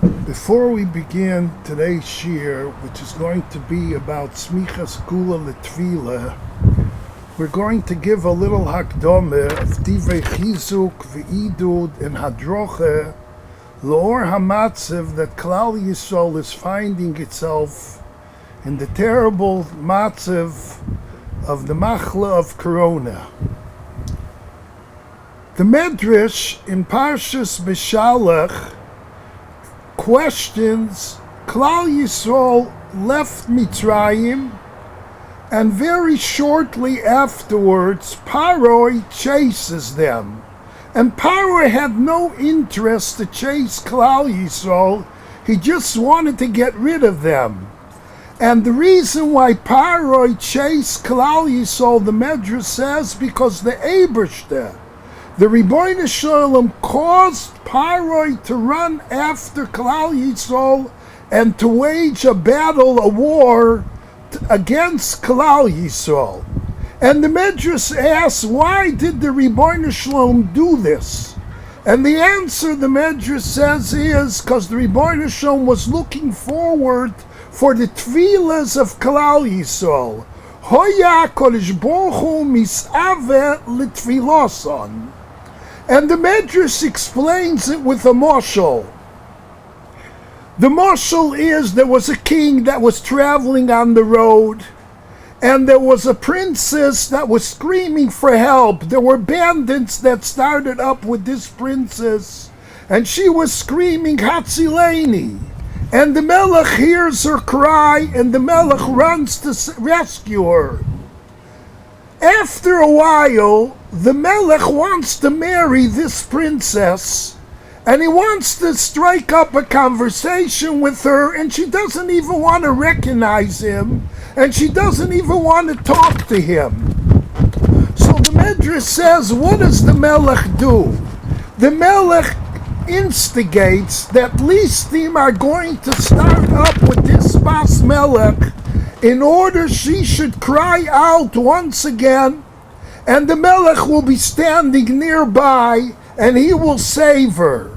Before we begin today's shir, which is going to be about Smichas Gula L'Tfila, we're going to give a little hakdome of Divrei Chizuk v'Idud and Hadroche L'or Hamatzev that Kallah Yisrael is finding itself in the terrible matzev of the machla of Corona. The Medrash in Parshas Beshalach questions Kallah Yisrael left Mitzrayim, and very shortly afterwards Paroi chases them. And Paroi had no interest to chase Kallah Yisrael, he just wanted to get rid of them. And the reason why Paroi chased Kallah Yisrael, the Medrash says, because the Eibishter, the Ribono Shel Olam, caused Paroi to run after Kallah Yisrael and to wage a battle, a war against Kallah Yisrael. And the Medrash asks, why did the Ribono Shel Olam do this? And the answer the Medrash says is because the Ribono Shel Olam was looking forward for the tefillas of Kallah Yisrael. Hoya Kodesh Baruch Hu misave l'tfiloson. And the Medrash explains it with a mashal. The mashal is there was a king that was traveling on the road, and there was a princess that was screaming for help. There were bandits that started up with this princess, and she was screaming Hatzileni. And the Melech hears her cry, and the Melech runs to rescue her. After a while, the Melech wants to marry this princess, and he wants to strike up a conversation with her, and she doesn't even want to recognize him, and she doesn't even want to talk to him. So the Medrash says, what does the Melech do? The Melech instigates that Listim are going to start up with this Bas Melech in order she should cry out once again, and the Melech will be standing nearby and he will save her.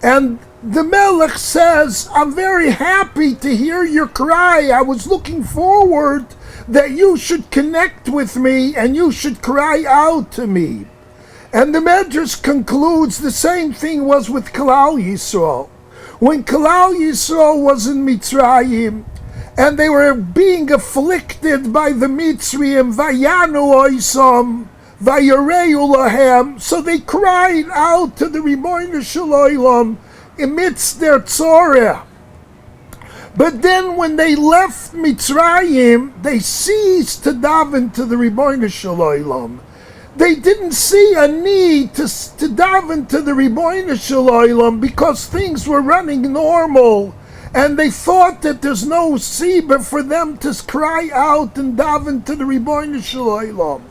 And the Melech says, I'm very happy to hear your cry. I was looking forward that you should connect with me and you should cry out to me. And the Medrash concludes the same thing was with Kallah Yisrael. When Kallah Yisrael was in Mitzrayim, and they were being afflicted by the Mitzrayim, Vayanu Oisam, Vayareu Lahem, so they cried out to the Ribono Shel Olam amidst their tzorah. But then when they left Mitzrayim, they ceased to daven to the Ribono Shel Olam. They didn't see a need to daven to the Ribono Shel Olam because things were running normal, and they thought that there's no sibur for them to cry out and daven to the Ribono Shel Olam.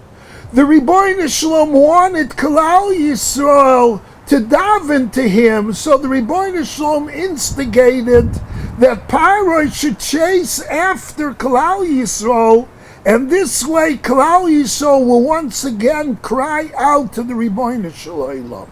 The Ribono Shel Olam wanted Kallah Yisrael to daven to him, so the Ribono Shel Olam instigated that Paroi should chase after Kallah Yisrael, and this way Kallah Yisrael will once again cry out to the Ribono Shel Olam.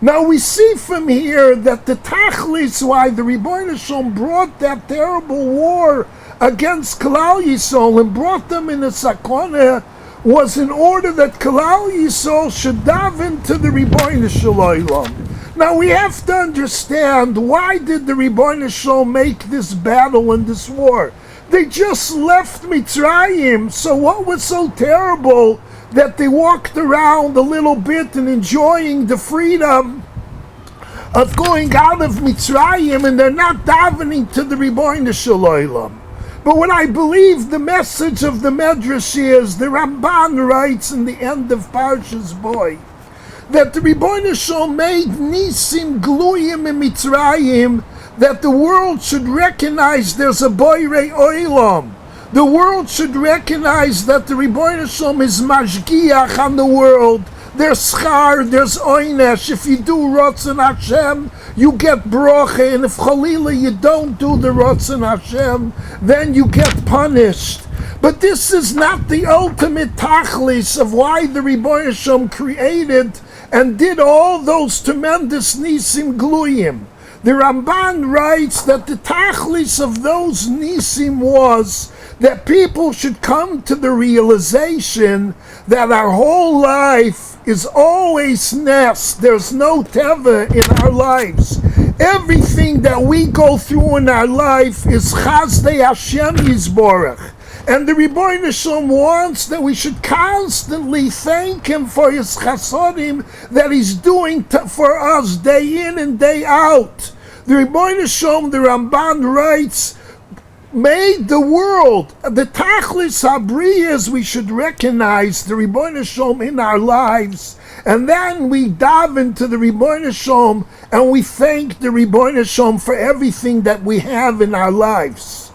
Now we see from here that the tachlis why the Ribono Shel Olam brought that terrible war against Kallah Yisrael and brought them in a sakona was in order that Kallah Yisrael should daven to the Ribono Shel Olam. Now we have to understand, why did the Ribono Shel Olam make this battle and this war? They just left Mitzrayim, so what was so terrible that they walked around a little bit and enjoying the freedom of going out of Mitzrayim, and they're not davening to the Ribono Shel Olam? But what I believe the message of the Medrash is, the Ramban writes in the end of Parshas Boy, that the Ribono Shel Olam made Nisim Gluyim in Mitzrayim, that the world should recognize there's a Boirei Olam. The world should recognize that the Ribono Shel Olam is Mashgiach on the world. There's schar, there's oynesh. If you do Ratzon Hashem, you get broche, and if Chalila you don't do the Ratzon Hashem, then you get punished. But this is not the ultimate tachlis of why the Ribono Shel Olam created and did all those tremendous nisim gluyim. The Ramban writes that the tachlis of those nisim was that people should come to the realization that our whole life is always nes. There's no teva in our lives. Everything that we go through in our life is chazdei Hashem Yisborach. And the Rebbeinu Shalom wants that we should constantly thank Him for His chasodim that He's doing for us day in and day out. The Rebbeinu Shalom, the Ramban writes, made the world, the tachlis habriyas, we should recognize the Rebbeinu Shalom in our lives. And then we dive into the Rebbeinu Shalom and we thank the Rebbeinu Shalom for everything that we have in our lives.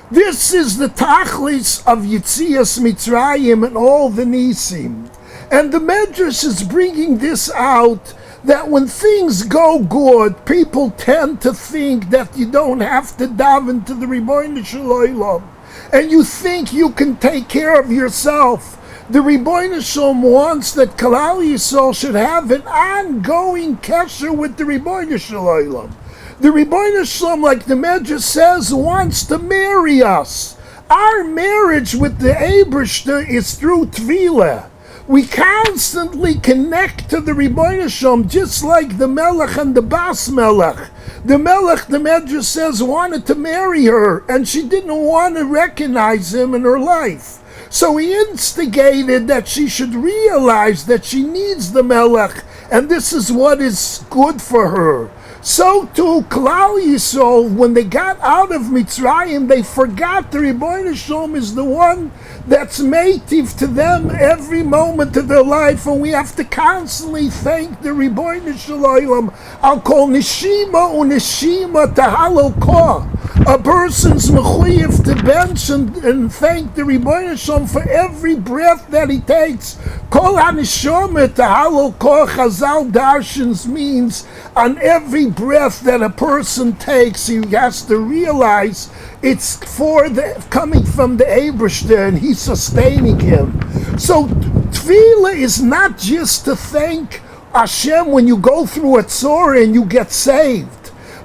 This is the tachlis of Yitzias Mitzrayim and all the nisim. And the Medrash is bringing this out, that when things go good, people tend to think that you don't have to dive into the Rebbeinu Shalom, and you think you can take care of yourself. The Rebbeinu Shalom wants that Kallah Yisrael should have an ongoing kesher with the Rebbeinu Shalom. The Rebbeinu Shalom, like the Medrash says, wants to marry us. Our marriage with the Eibishter is through Tefillah. We constantly connect to the Rebbeinu Shalom, just like the Melech and the Bas Melech. The Melech, the Medrash says, wanted to marry her, and she didn't want to recognize him in her life. So he instigated that she should realize that she needs the Melech, and this is what is good for her. So too, Kallah Yisrael, when they got out of Mitzrayim, they forgot the Rebbeinu Shalom is the one that's meitiv to them every moment of their life, and we have to constantly thank the Rebbeinu Shalom. I'll call Neshima u'Neshima Tahalokoh. A person's mechuyev to bench and thank the Rebbeinu Shalom for every breath that he takes. Kol HaNeshama Tahalokoh, Chazal Darshans means on every breath that a person takes, he has to realize it's coming from the Eibishter and he's sustaining him. So Tefillah is not just to thank Hashem when you go through a tzorah and you get saved,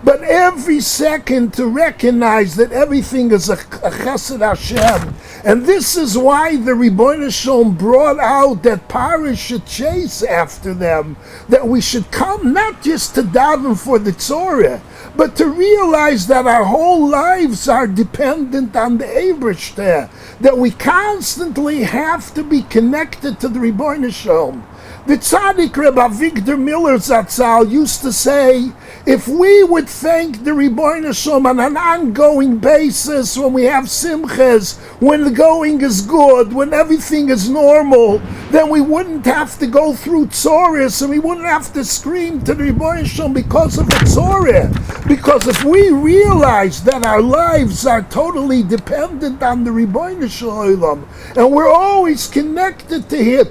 but every second to recognize that everything is a chesed Hashem. And this is why the Rebbeinu Shalom brought out that Parish should chase after them, that we should come not just to daven for the tzorah, but to realize that our whole lives are dependent on the Eibishter, that we constantly have to be connected to the Rebbeinu Shalom. The tzaddik Rebbe Victor Miller Zatzal used to say, if we would thank the Rebbeinu Shalom on an ongoing basis, when we have simchas, when the going is good, when everything is normal, then we wouldn't have to go through tzorahs and we wouldn't have to scream to the Rebbeinu Shalom because of the tzorah. Because if we realize that our lives are totally dependent on the Rebbeinu Shalom and we're always connected to Him,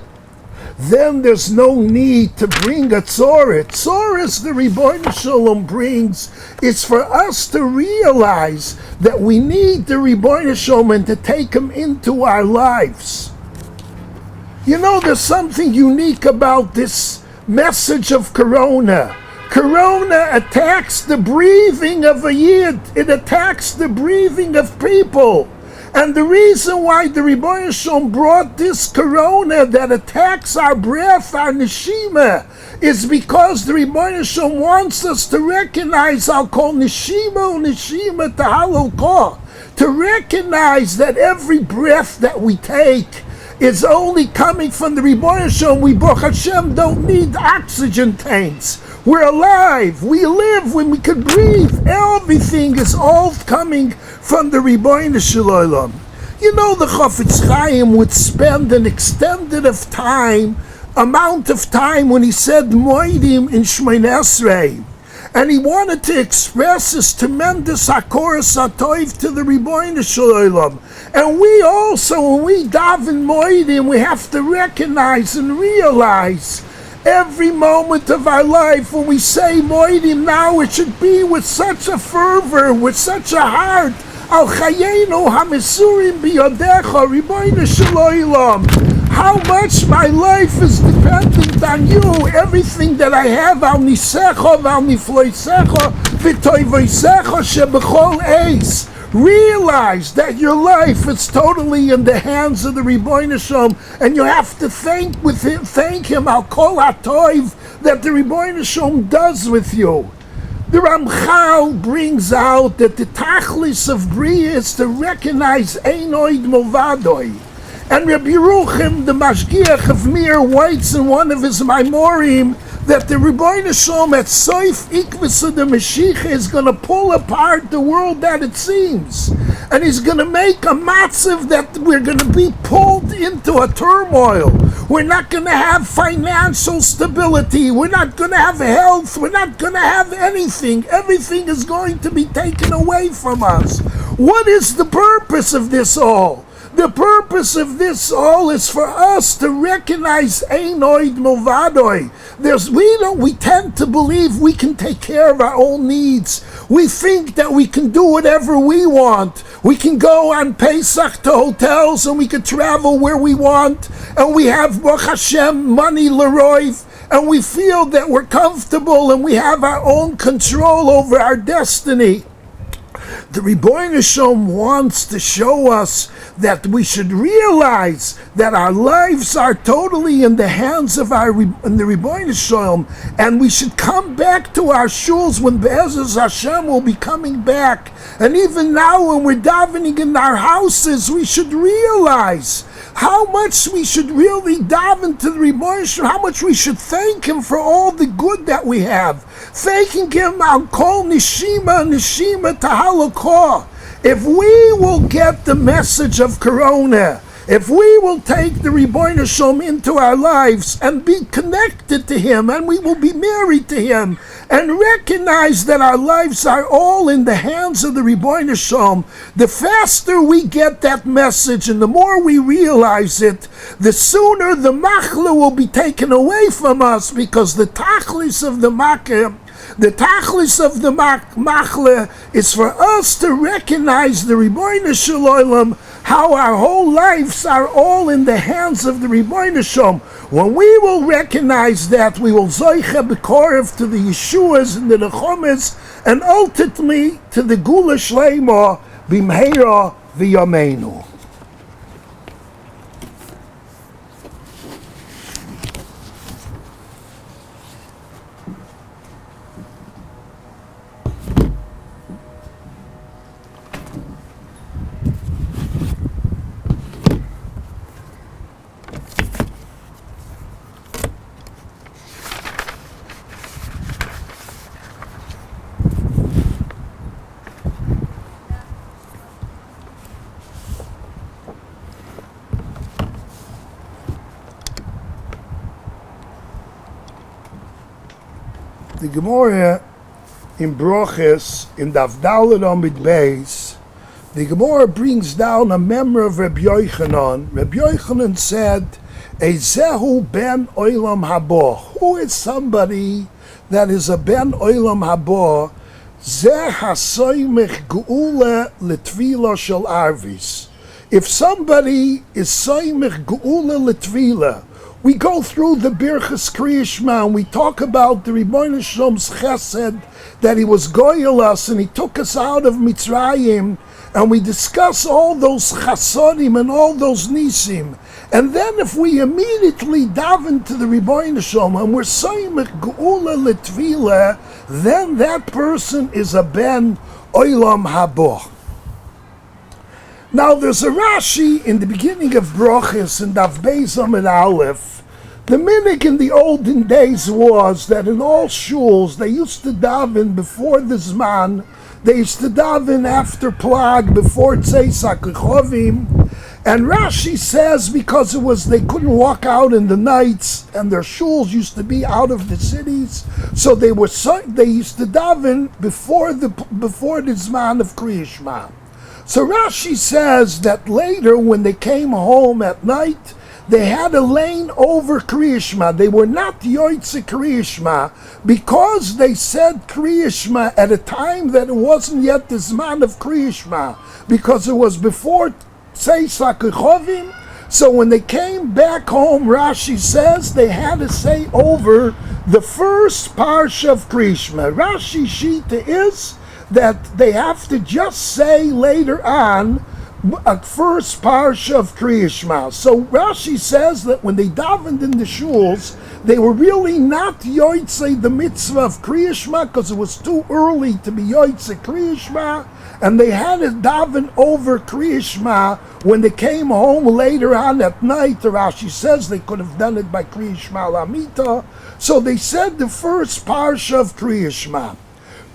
then there's no need to bring a tzorah. Tzorahs the Rebbeinu Shalom brings is for us to realize that we need the Rebbeinu Shalom and to take Him into our lives. You know, there's something unique about this message of Corona. Corona attacks the breathing of a Yid. It attacks the breathing of people. And the reason why the Rebbeinu Shalom brought this corona that attacks our breath, our neshima, is because the Rebbeinu Shalom wants us to recognize, I'll call neshima tahalokoh, to recognize that every breath that we take is only coming from the Rebbeinu Shalom. We, Baruch Hashem, don't need oxygen tanks. We're alive. We live when we can breathe. Everything is all coming from the Rebbeinu Shalom. You know, the Chafetz Chaim would spend an extended amount of time when he said Moedim in Shmoneh Esrei. And he wanted to express his tremendous hakoras hatoiv to the Rebbeinu Shalom. And we also, when we daven Moedim, we have to recognize and realize every moment of our life when we say Moedim now, it should be with such a fervor, with such a heart. Al chayenu hamesurim biyodecha, Rebbeinu Shalom. How much my life is dependent on you. Everything that I have, al nisecha, al nifloisecha, Realize that your life is totally in the hands of the Ribono Shel Olam, and you have to thank him al kol hatoiv that the Ribono Shel Olam does with you. The Ramchal brings out that the tachlis of Bria is to recognize ein oid milvadoi. And Rabbi Yeruchim, the Mashgiach of Mir, writes in one of his Maimorim that the Ribono Shel Olam at Soif Ikvus of the Mashiach is going to pull apart the world that it seems. And he's going to make a matzav that we're going to be pulled into a turmoil. We're not going to have financial stability. We're not going to have health. We're not going to have anything. Everything is going to be taken away from us. What is the purpose of this all? The purpose of this all is for us to recognize ein oid milvadoi. We tend to believe we can take care of our own needs. We think that we can do whatever we want. We can go on Pesach to hotels and we can travel where we want. And we have, Baruch Hashem, money l'roiv. And we feel that we're comfortable and we have our own control over our destiny. The Ribono Shel Olam wants to show us that we should realize that our lives are totally in the hands of the Ribono Shel Olam, and we should come back to our shuls when Be'ezus Hashem will be coming back. And even now when we're davening in our houses, we should realize how much we should really daven to the Ribono Shel Olam, how much we should thank him for all the good that we have. Thanking him al kol nishima tahalakah. If we will get the message of Corona, if we will take the Ribono Shel Olam into our lives and be connected to him, and we will be married to him, and recognize that our lives are all in the hands of the Ribono Shel Olam, the faster we get that message and the more we realize it, the sooner the machla will be taken away from us, because the tachlis of the machla is for us to recognize the Ribono Shel Olam, how our whole lives are all in the hands of the Ribono Shel Olam. When we will recognize that, we will zoicha b'korev to the Yeshuas and the Nechomes, and ultimately to the Gula Shleima b'mheira v'yameinu. The Gemara in Broches, in Daf Daled Amud Beis, the Gemara brings down a memory of Rabbi Yochanan. Rabbi Yochanan said, Ezehu ben olam haba. Who is somebody that is a ben olam haba? Zeh hasoymech geula letvila shel arvis. If somebody is soymech geula letvila, we go through the Birchas Kriya Shema and we talk about the Ribono Shel Olam's chesed, that he was goyel us and he took us out of Mitzrayim, and we discuss all those chasodim and all those nisim. And then if we immediately daven to the Ribono Shel Olam and we're saying geula letvila, then that person is a ben olam haba. Now there's a Rashi in the beginning of Broches in Daf Beis Amud Aleph. The minhag in the olden days was that in all shuls they used to daven before the Zman, they used to daven after Plag, before Tzeis HaKechovim, and Rashi says because they couldn't walk out in the nights and their shuls used to be out of the cities, so they used to daven before the Zman of Kriya Shema. So Rashi says that later when they came home at night, they had a lane over Kriya Shema. They were not Yoitze Kriya Shema because they said Kriya Shema at a time that it wasn't yet the Zman of Kriya Shema, because it was before Tzeis HaKechovim. So when they came back home, Rashi says they had to say over the first parsha of Krishma. Rashi Shita is that they have to just say later on a first parsha of Krishma. So Rashi says that when they davened in the shuls, they were really not yotzei the mitzvah of Krishma because it was too early to be yotzei Krishma, and they had to daven over Krishma when they came home later on at night. Rashi says they could have done it by Krishma Lamita. So they said the first parsha of Krishma.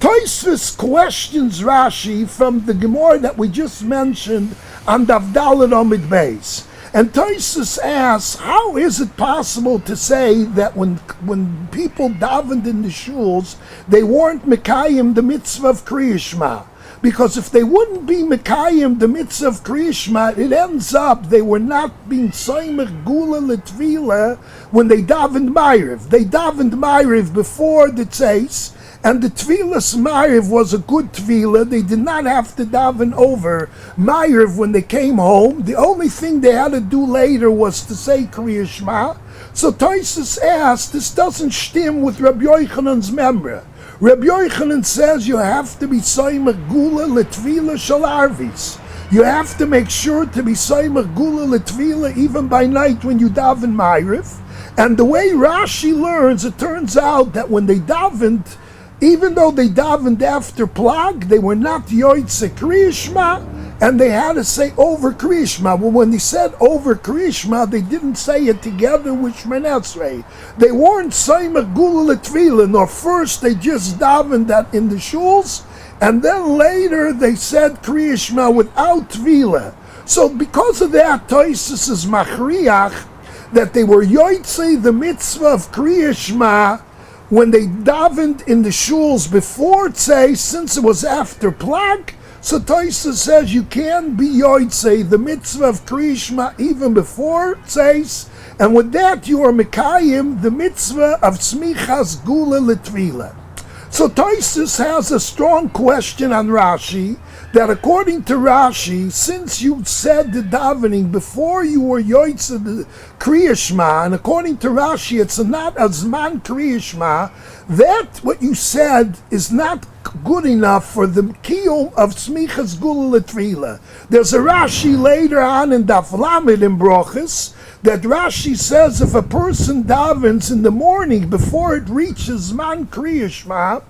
Tosfos questions Rashi from the Gemara that we just mentioned on Daf Daled Amud Beis. And Tosfos asks, how is it possible to say that when people davened in the shuls, they weren't Mekayim the mitzvah of Kriyishma? Because if they wouldn't be Mekayim the mitzvah of Kriyishma, it ends up they were not being Soimech Gula L'Tvila when they davened Ma'ariv. They davened Ma'ariv before the Tzeis, and the Tvilas Ma'ariv was a good Tvila. They did not have to daven over Ma'ariv when they came home. The only thing they had to do later was to say Kriya Shema. So Tosfos asked, this doesn't stem with Rabbi Yochanan's memra. Rabbi Yochanan says you have to be Soimach Gula L'Tvila Shal Arvis. You have to make sure to be Soimach Gula L'Tvila even by night when you daven Ma'ariv. And the way Rashi learns, it turns out that when they davened, even though they davened after Plag, they were not Yoitze Kriyishma, and they had to say over Kriyishma. Well, when they said over Kriyishma, they didn't say it together with Shmoneh Esrei. They weren't Soimach Gula L'Tvila, nor first they just davened that in the shuls, and then later they said Kriyishma without Tvila. So because of that, Tosfos is Machriach that they were Yoitze the mitzvah of Kriyishma when they davened in the shuls before Tzei, since it was after Plag. So Tosfos says you can be Yotzei the mitzvah of Kriyishma even before Tzei, and with that you are Mekayim the mitzvah of Smichas Gula L'Tvila. So Tosfos has a strong question on Rashi, that according to Rashi, since you said the davening before you were Yotzei the Kriyishma, and according to Rashi it's not Azman Kriyishma, that what you said is not good enough for the kiyum of Smichas Gula L'Tvila. There's a Rashi later on in Daf Lamed in Brochus that Rashi says if a person davens in the morning before it reaches Man Kriyishma,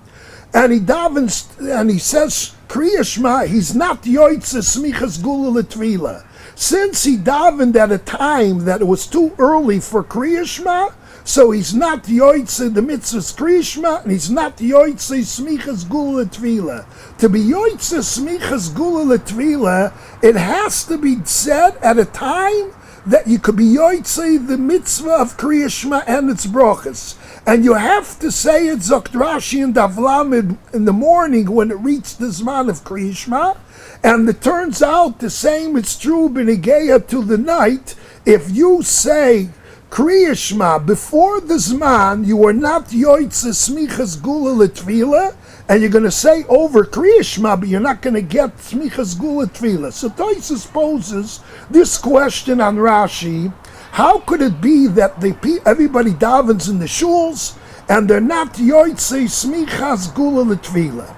and he davens and he says Kriyishma, he's not Yoitze Smichas Gula L'Tvila. Since he davened at a time that it was too early for Kriyishma, so he's not Yoitze the mitzvah Kriyishma, and he's not Yoitze Smichas Gula L'Tvila. To be Yoitze Smichas Gula L'Tvila, it has to be said at a time that you could be Yoitze the mitzvah of Kriyishma and its brachas. And you have to say it, Zokt Rashi and Daf Lamed, in the morning when it reached the Zman of Kriyishma. And it turns out the same is true b'negeya to the night. If you say Kriyishma before the Zman, you are not Yoitze Smichas Gula L'Tvila, and you're going to say over Kriyishma, but you're not going to get Smichas Gula L'Tvila. So Tosfos poses this question on Rashi: how could it be that everybody davens in the shuls and they're not Yoitze Smichas Gula L'Tvila?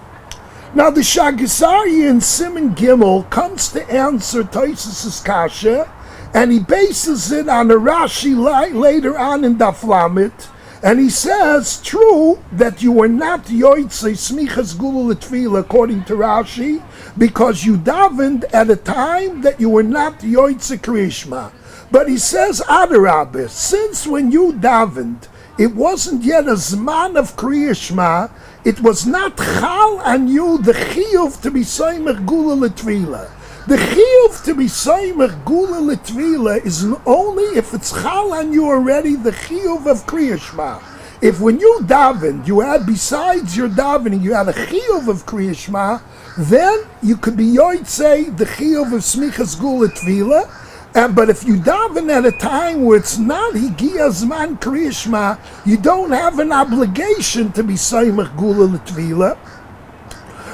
Now the Shagasari in Siman Gimel comes to answer Tosfos' kasha, and he bases it on a Rashi later on in Daf Lamed, and he says, true that you were not Yoitze Smichas Gula L'Tvila according to Rashi, because you davened at a time that you were not Yoitze Kriyishma. But he says, HaRav, since when you davened, it wasn't yet a Zman of Kriyishma, it was not Chal on you the Chiyuv to be Soimach Gula L'Tvila. The Chiyuv to be Soimach Gula L'Tvila is only if it's Chal on you already, the Chiyuv of Kriyishma. If when you davened, you had, besides your davening, you had a Chiyuv of Kriyishma, then you could be Yotzei the Chiyuv of Smichas Gula L'Tvila. But if you daven at a time where it's not Higia Zman Kriyishma, you don't have an obligation to be Soimach Gula L'Tvila.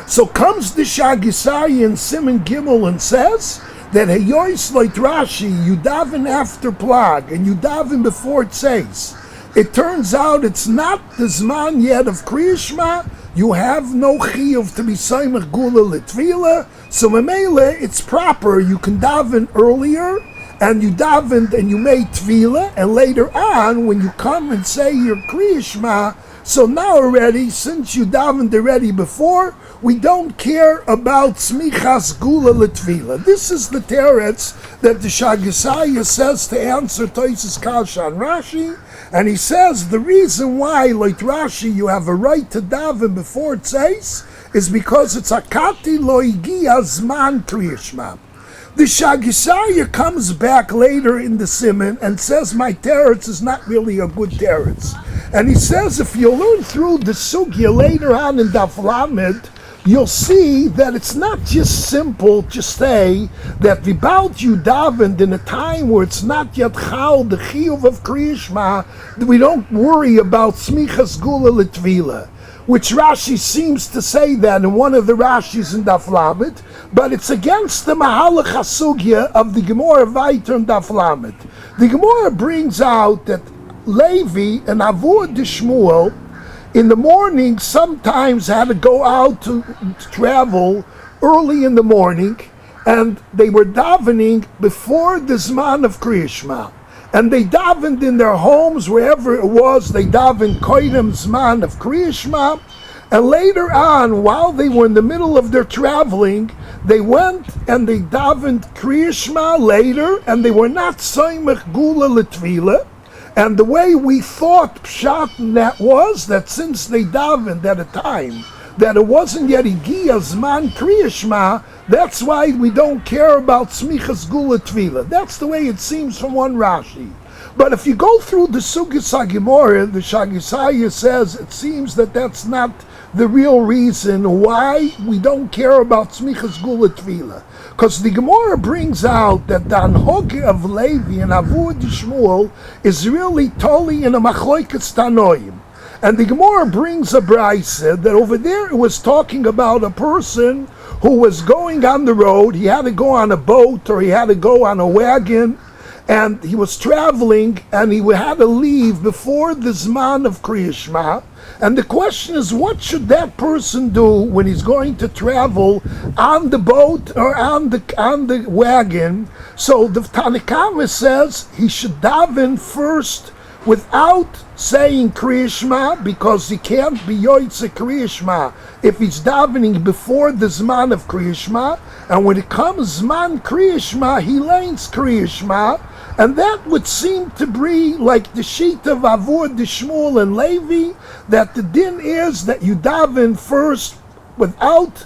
So comes the Shagasai in Siman Gimel and says that Heyois like Rashi, you daven after Plag and you daven before Tzeis. it turns out it's not the Zman yet of Kriya Shema, you have no chiyuv to be Saimach Gula L'Tvila, so Memele, it's proper, you can daven earlier, and you davened and you made Tvila, and later on, when you come and say your Kriya Shema, so now already, since you davened already before, we don't care about Smichas Gula L'Tvila. This is the teretz that the Shagisaya says to answer Tosis Kasha and Rashi, and he says the reason why, like Rashi, you have a right to daven before Tzeis is because it's Akati Lo Igia Zman Kriya Shema. The Shagisaya comes back later in the Siman and says my teretz is not really a good teretz. And he says if you learn through the Sugya later on in Daf Lamed, you'll see that it's not just simple to say that Vibaut you davened in a time where it's not yet Chal, the Chiyuv of Kriya Shema, that we don't worry about Smichas Gula L'Tvila, which Rashi seems to say that in one of the Rashis in Daf Lamed, but it's against the Mahalach HaSugya of the Gemara Vayter in Daf Lamed. The Gemara brings out that Levi and Avur de Shmuel in the morning sometimes had to go out to travel early in the morning, and they were davening before the Zman of Kriya Shema. And they davened in their homes, wherever it was, they davened Koidem Zman of Kriya Shema, and later on, while they were in the middle of their traveling, they went and they davened Kriya Shema later, and they were not Saimach Gula L'Tvila. And the way we thought Pshat in that was that since they davened at a time that it wasn't yet Igia Zman Kriya Shema, that's why we don't care about Smichas Gula Tvila. That's the way it seems from one Rashi. But if you go through the Sugis HaGemorah, the Shagisaya says it seems that that's not the real reason why we don't care about Smichas Gula Tvila. Because the Gemara brings out that the Anhoge of Levi and Avur de Shmuel is really totally in a Machloikas Tanoim. And the Gemara brings a brayse that over there it was talking about a person who was going on the road. He had to go on a boat or he had to go on a wagon, and he was traveling and he had to leave before the Zman of Kriya Shema. And the question is, what should that person do when he's going to travel on the boat or on the wagon? So the Tanakama says he should daven first without saying Kriya Shema, because he can't be Yoitze Kriya Shema if he's davening before the Zman of Kriya Shema. And when it comes Zman Kriya Shema, he lanes Kriya Shema. And that would seem to be like the sheet of Avur de Shmuel and Levi, that the din is that you daven first without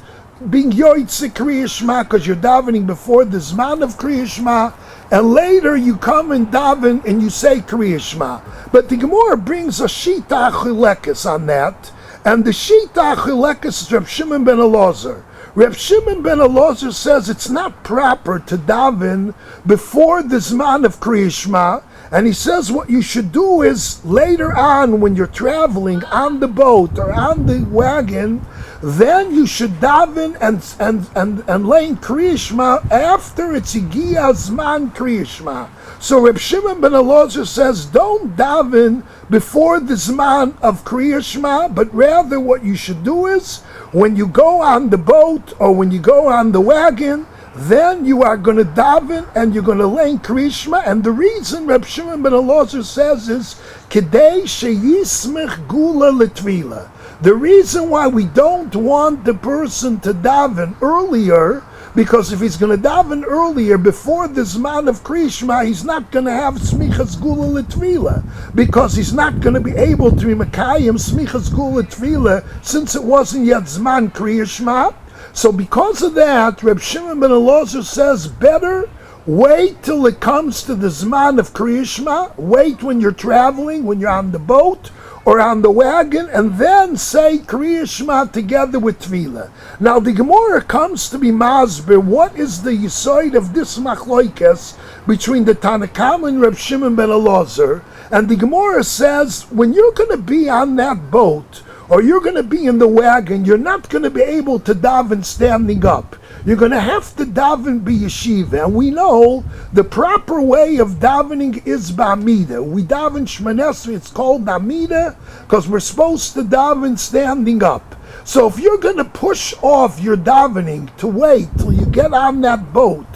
being Yoitze Kriya Shema, because you're davening before the Zman of Kriya Shema, and later you come and daven and you say Kriya Shema. But the Gemara brings a Shita Achilekes on that, and the Shita Achilekes is Reb Shimon ben Elazar. Reb Shimon ben Elazar says it's not proper to daven before the Zman of Kriya Shema, and he says what you should do is later on when you're traveling on the boat or on the wagon, then you should daven and lay Kriya Shema after it's Igia Zman Kriya Shema. So Reb Shimon ben Elazar says don't daven before the Zman of Kriya Shema, but rather what you should do is when you go on the boat or when you go on the wagon, then you are going to daven and you're going to lay Kriya Shema. And the reason Reb Shimon ben Elazar says is Kedei sheyismech gula l'tvila. The reason why we don't want the person to daven earlier, because if he's going to daven earlier before the Zman of Kriya Shema, he's not going to have Smichas Gula L'Tvila, because he's not going to be able to be Mekayim Smichas Gula L'Tvila since it wasn't yet Zman Kriya Shema. So because of that, Reb Shimon ben Elazar says better wait till it comes to the Zman of Kriya Shema, wait when you're traveling, when you're on the boat or on the wagon, and then say Kriya Shema together with Tvila. Now the Gemara comes to be Masber, what is the yisoid of this machloikes between the Tanakam and Reb Shimon ben Elazar? And the Gemara says, when you're going to be on that boat, or you're going to be in the wagon, you're not going to be able to daven standing up. You're going to have to daven b'yeshiva. And we know the proper way of davening is b'amida. We daven Shmoneh Esrei, it's called amida, because we're supposed to daven standing up. So if you're going to push off your davening to wait till you get on that boat,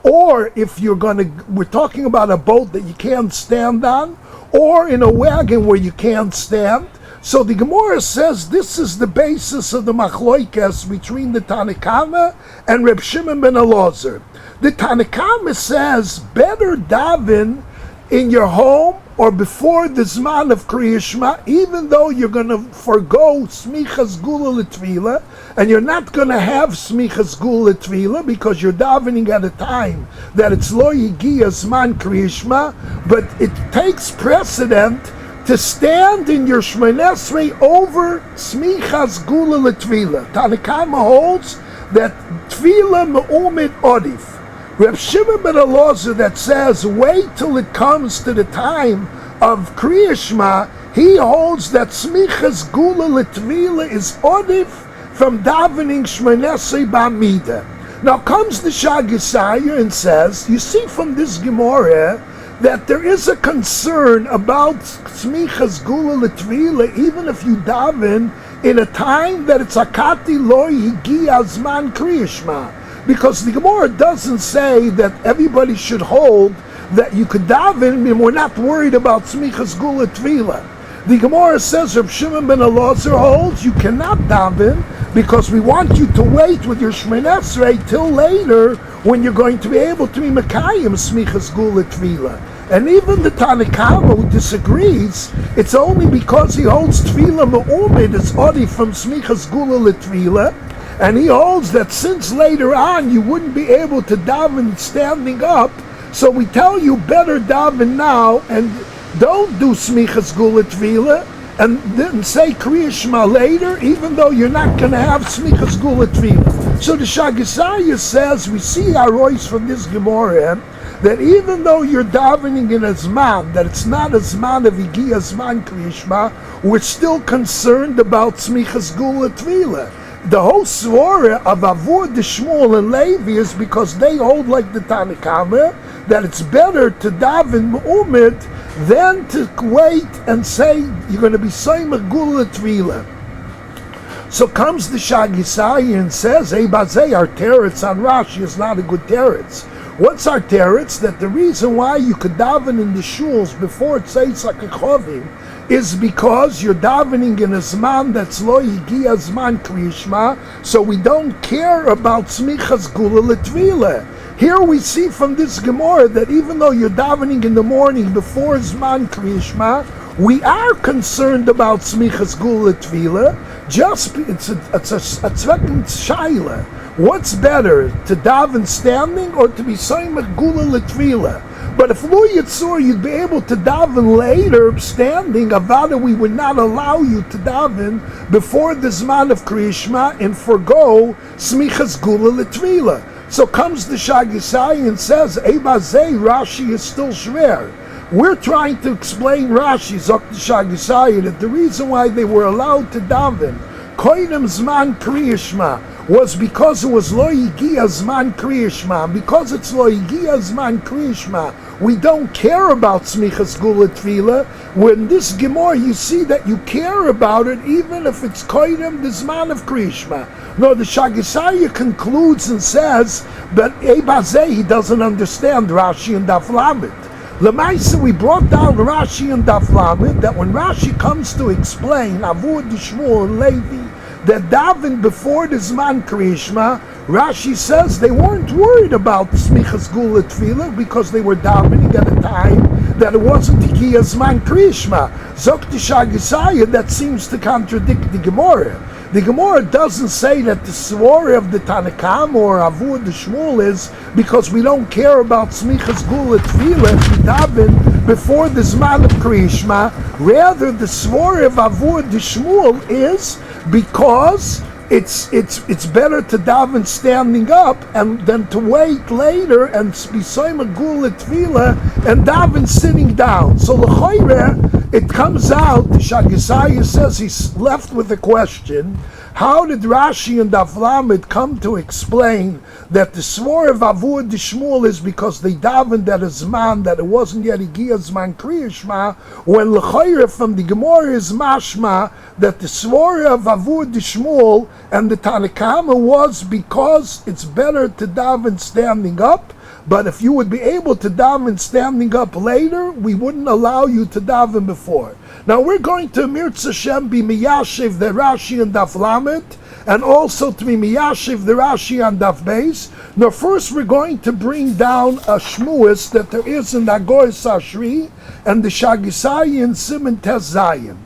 or if you're going to, we're talking about a boat that you can't stand on, or in a wagon where you can't stand. So the Gemara says this is the basis of the machloikas between the Tanakama and Reb Shimon ben Elazar. The Tanakama says better daven in your home or before the Zman of Kriya Shema, even though you're going to forego Smichas Gula L'Tefillah, and you're not going to have Smichas Gula L'Tefillah because you're davening at a time that it's Lo Yigia Zman Kriya Shema, but it takes precedent to stand in your Shmoneh Esrei over Smichas Gula L'Tefillah. Tanakama holds that Tefillah Me'umid Odif. Reb Shimon ben Elazar that says wait till it comes to the time of Kriya Shema, he holds that Smichas Gula L'Tefillah is Odif from davening Shmoneh Esrei b'amida. Now comes the Shagisaya and says, you see from this Gemara that there is a concern about Smichas Gula L'Tefillah even if you daven in a time that it's Akati Lo Yigia Zman Kriya Shema. Because the Gemara doesn't say that everybody should hold that you could daven and we're not worried about Smichas Gula L'Tefillah. The Gemara says Reb Shimon ben Elazar holds you cannot daven because we want you to wait with your Shmoneh Esrei till later when you're going to be able to be Mekayim Smichas Gula L'Tefillah. And even the Tanakama who disagrees, it's only because he holds Tefillah Me'umid is Odi from Smichas Gula L'Tefillah, and he holds that since later on you wouldn't be able to daven standing up, so we tell you better daven now and don't do Smichas Gula L'Tefillah and then say Kriya Shema later, even though you're not going to have Smichas Gula L'Tefillah. So the Shagisaya says, we see Arois from this Gemara, that even though you're davening in a Zman, that it's not a Zman of Yigia Zman Kriya Shema, we're still concerned about Smichas Gula L'Tefillah. The whole svara of Avur, Shmuel, and Levi is because they hold like the Tanakama that it's better to daven Me'umid than to wait and say you're going to be Soymach Gula L'Tefillah. So comes the Shagisai and says, hey, Bazei, our teretz on Rashi is not a good teretz. What's our teretz? That the reason why you could daven in the shuls before it says Sakachovim is because you're davening in a Zman that's Lo Yigia Zman Kriya Shema, so we don't care about Smichas Gula L'Tefillah. Here we see from this Gemara that even though you're davening in the morning before Zman Kriya Shema, we are concerned about Smichas Gula L'Tefillah. Just it's a tzvekim shaila. What's better, to daven standing or to be Soymach Gula L'Tefillah? But if Lo Yitzur, you'd be able to daven later standing, Avada, we would not allow you to daven before the Zman of Kriya Shema and forgo Smichas Gula L'Tefillah. So comes the Shagisai and says, Eibazei, Rashi is still shver. We're trying to explain Rashi, Zok the Shagisai, that the reason why they were allowed to daven Koidem Zman Kriya Shema was because it was Lo Yigia Zman Kriya Shema. Because it's Lo Yigia Zman Kriya Shema, we don't care about Smichas Gula L'Tefillah. When this Gemara, you see that you care about it even if it's Koidem the Zman of Kriya Shema. No, the Shagisaya concludes and says, but Eibazeh, he doesn't understand Rashi and Daf Lamed. Lemaisa, we brought down Rashi and Daf Lamed, that when Rashi comes to explain Avur Shmuel and Levi, that daven before the Zman Kriya Shema, Rashi says they weren't worried about Smichas Gula L'Tefillah because they were davening at a time that it wasn't Yigia Zman Kriya Shema. Zok the Shagisaya, that seems to contradict the Gemara. The Gemara doesn't say that the svara of the Tanakam or Avur the Shmuel is because we don't care about Smichas Gula L'Tefillah if we daven before the Zman of Kriya Shema. Rather, the svara of Avur the Shmuel is because it's better to daven standing up and than to wait later and be Soymach Gula L'Tefillah and daven sitting down. So l'chayre, it comes out, the Shagisaya says he's left with a question. How did Rashi and Daf Lamed come to explain that the Svor of Avur Dishmul is because they davened at a Zman that it wasn't yet Igia Zman Kriya Shema, when L'chayre from the Gemara is mashma that the Svor of Avur Dishmul and the Tanakama was because it's better to daven standing up, but if you would be able to daven standing up later, we wouldn't allow you to daven before. Now we're going to Mirz Hashem be miyashiv the Rashi and Daf Lamed, and also to be miyashiv the Rashi and Daf Beis. Now first we're going to bring down a shmuas that there is in the Agoras Ashri and the Shagisai in Simon Tes Zayin.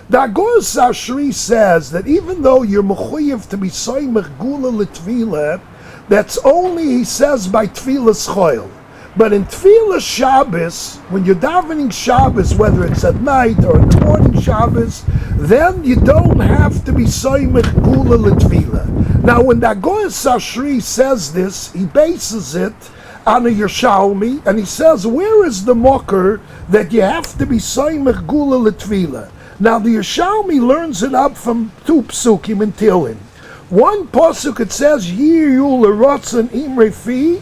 The Agoras Ashri says that even though you're mechuyev to be soymech gula l'tvilah, that's only, he says, by Tfilas Choil. But in Tfilas Shabbos, when you're davening Shabbos, whether it's at night or in the morning Shabbos, then you don't have to be Soymech Gula L'Tfilah. Now when the Agoras Ashri says this, he bases it on a Yerushalmi, and he says, where is the mocker that you have to be Soymech Gula L'Tfilah? Now the Yerushalmi learns it up from two psukim in Tehillim. One pasuk it says, Yiyu l'rotzen imre fi,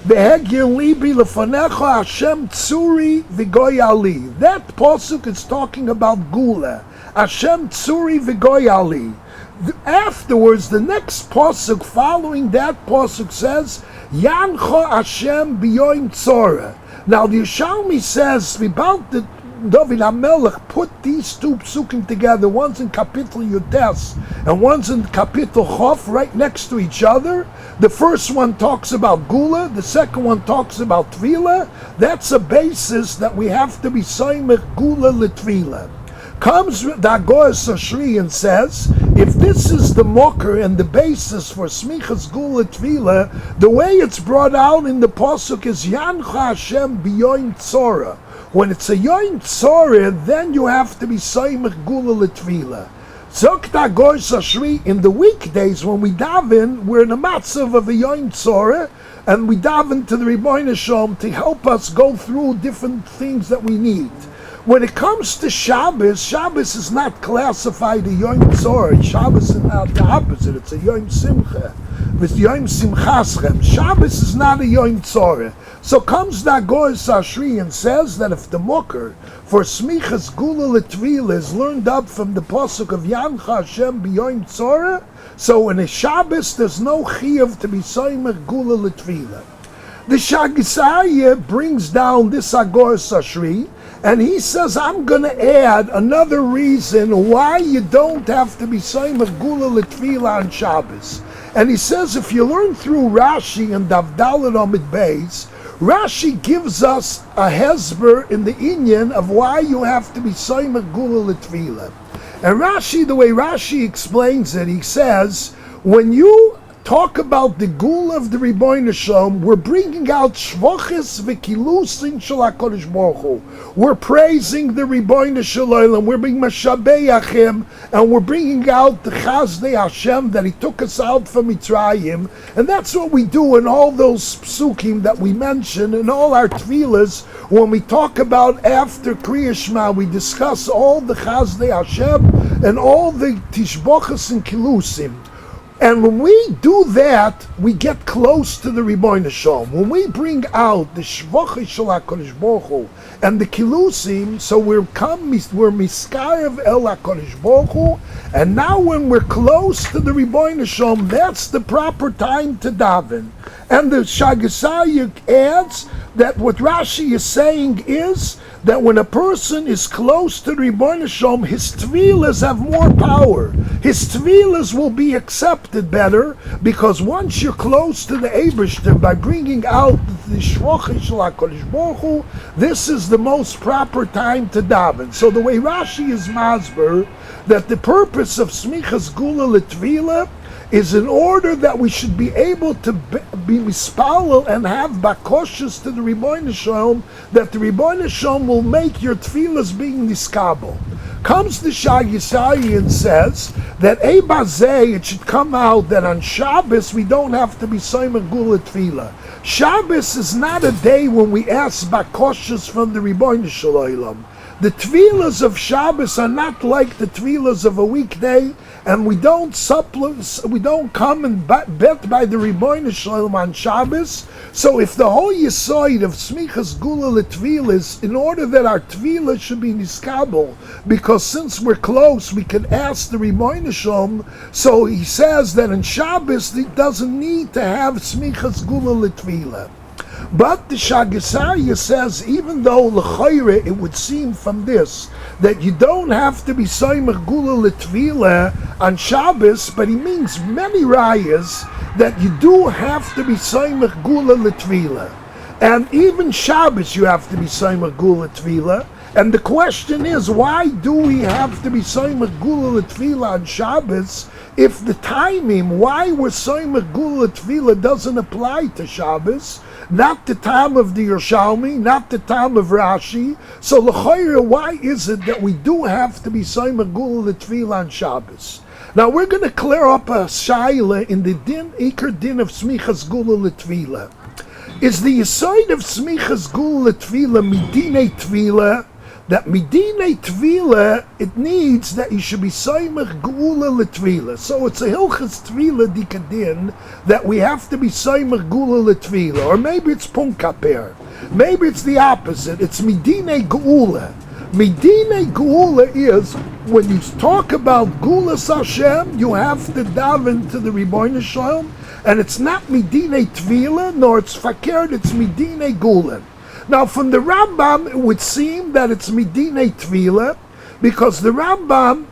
v'hegil libi lefanecha Hashem tzuri v'goy ali. That pasuk is talking about Gula. Hashem tzuri v'goy ali. Afterwards, the next pasuk following that pasuk says, Yancha Hashem b'yoyim tzora. Now the Yerushalmi says about the David HaMelech put these two psukim together, one's in Kapitel Yutes and one's in Kapitel Chof, right next to each other. The first one talks about Gula, the second one talks about Tvila. That's a basis that we have to be Soymech Gula L'Tvila. Comes the Agoras Ashri and says, if this is the mocker and the basis for Smichas Gula Tvila, the way it's brought out in the pasuk is Yancha Hashem b'yoyim tzora. When it's a yoyim tzora, then you have to be Soymech Gula L'Tvila. Zok the Agoras Ashri, in the weekdays when we daven, we're in a matzav of a yoyim tzora, and we daven to the Rebbeinu Shalom to help us go through different things that we need. When it comes to Shabbos, Shabbos is not classified a Yom Tzor. Shabbos is not the opposite. It's a Yom Simcha. It's Yom Simchaschem. Shabbos is not a Yom Tzor. So comes the Agoras Ashri and says that if the mucker for Smichas Gula L'Tvila is learned up from the pasuk of Yancha Hashem b'Yom Tzor, so in a Shabbos there's no chiyuv to be Soymech Gula L'Tvila. The Shagisaya brings down this Agoras Ashri, and he says, I'm going to add another reason why you don't have to be Soymech Gula L'Tvila on Shabbos. And he says, if you learn through Rashi and Daf Daled Amud Beis, Rashi gives us a hesber in the inyan of why you have to be Soymech Gula L'Tvila. And Rashi, the way Rashi explains it, he says, when you talk about the Gula of the Rebbeinu Shalom, we're bringing out Shvochis v'Kilusin Shel HaKadosh Baruch Hu. We're praising the Rebbeinu Shalom, we're being Mashabeyachim, and we're bringing out the Chazdei Hashem that He took us out from Mitzrayim, and that's what we do in all those psukim that we mention, in all our tefillas. When we talk about after Kriya Shema, we discuss all the Chazdei Hashem and all the Tishbochas and Kilusim. And when we do that, we get close to the Rebbeinu Shalom. When we bring out the Shvochei Shel HaKadosh Baruch Hu and the Kilusim, so we're Miskarev El HaKadosh Baruch Hu, and now when we're close to the Rebbeinu Shalom, that's the proper time to daven. And the Shagisayik adds that what Rashi is saying is that when a person is close to the Rebbeinu Shalom, his tefillas have more power. His tefillas will be accepted better, because once you're close to the Eibishter by bringing out the Shvochei Shel HaKadosh Baruch Hu, this is the most proper time to daven. So the way Rashi is masber, that the purpose of Smichas Gula L'Tvila is in order that we should be able to be mispalel and have bakoshas to the Rebbeinu Shalom, that the Rebbeinu Shalom will make your tefillas being niskabel. Comes the Shagisai and says that Ebazeh, it should come out that on Shabbos we don't have to be Soymech Gula Tefillah. Shabbos is not a day when we ask bakoshas from the Rebbeinu Shalom. The tefillas of Shabbos are not like the tefillas of a weekday, and we don't come and bet by the Rebbeinu Shalom on Shabbos. So if the whole yisoid of smichas gula l'tefillah is in order that our tefillah should be niskabel, because since we're close, we can ask the Rebbeinu Shalom. So he says that in Shabbos it doesn't need to have smichas gula l'tefillah. But the Shagasarya says, even though l'chayre, it would seem from this that you don't have to be soymech gula l'tefillah on Shabbos, but he means many rayas that you do have to be soymech gula l'tefillah, and even Shabbos you have to be soymech gula l'tefillah. And the question is, why do we have to be soymech gula l'tefillah on Shabbos if the timing why we're soymech gula l'tefillah doesn't apply to Shabbos? Not the time of the Yerushalmi, not the time of Rashi. So l'chayre, why is it that we do have to be soymech gula l'tefillah on Shabbos? Now we're going to clear up a shaila in the Iker din of smichas gula l'tefillah. Is the yisoid of smichas gula l'tefillah midinei tefillah? That midinei tefillah, it needs that you should be soymech gula l'tefillah. So it's a hilchas tefillah dikadin that we have to be soymech gula l'tefillah. Or maybe it's punkaper. Maybe it's the opposite. It's midinei gula. Midinei gula is when you talk about gulas Hashem, you have to daven to the Rebbeinu Shalom, and it's not midinei tefillah, nor it's fakir, it's midinei gula. Now, from the Rambam, it would seem that it's midinei tefillah, because the Rambam